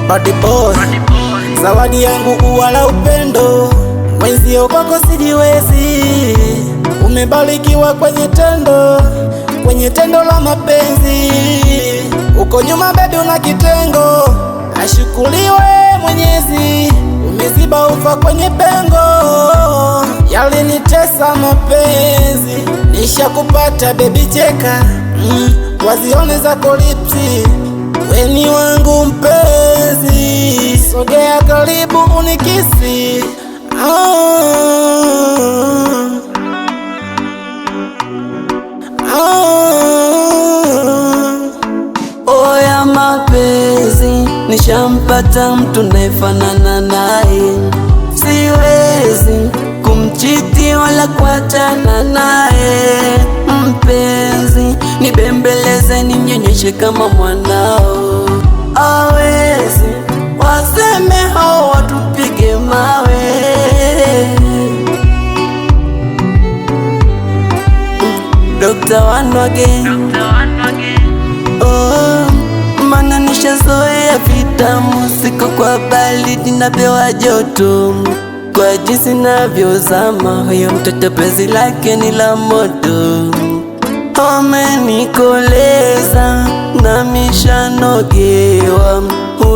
Bad boy, zawadi yangu ua la upendo, mwenzio kwako sijiwezi. Umebarikiwa kwenye tendo la mapenzi. Uko nyuma baby una kitengo, ashukuriwe Mwenyezi. Umeziba ufa kwenye pengo, yalinitesa mapenzi. Nishakupata baby cheka, wazione zako lipsi. Weni wangu mpenzi, sogea karibu unikisi. Oya mapenzi, nishampata mtu naefanana naye. Siwezi kumchiti wala kuachana naye. Mpenzi, nibembeleze ninyonyeshe kama mwanao. Awezi waseme hao watupige mawe. Dr. Wanwage, oh, mana nishazoea vitamu. Siko kwa baridi napewa joto, kwa jinsi navyozama. Huyo mtoto penzi lake ni la moto. Amenikoleza na mishanogewa,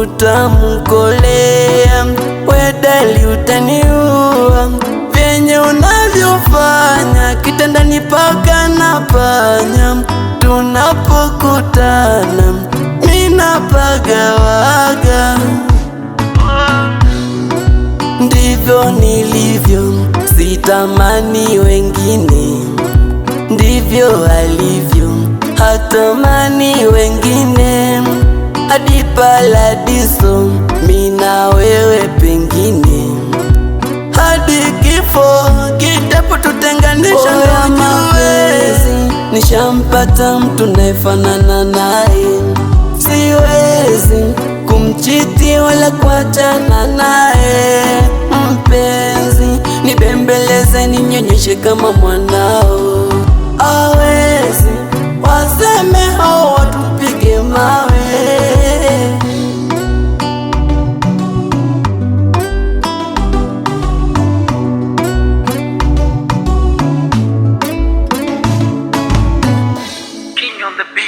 utamkolea wedali utaniua. Vyenye unavyofanya kitandani paka na panya, tunapokutana mina pagawaga. Ndivyo nilivyo, sitamani wengine. Ndivyo alivyo, hatamani wengine. Hadi paradiso, mina wewe pengine. Hadi kifo kitapotutenganisha. Oya mapenzi, nishampata mtu naefanana naye. Siwezi kumchiti wala kuachana naye. Mpenzi, nibembeleze ninyonyeshe kama mwanao. Awezi waseme hao watupige mawe. King on the beat.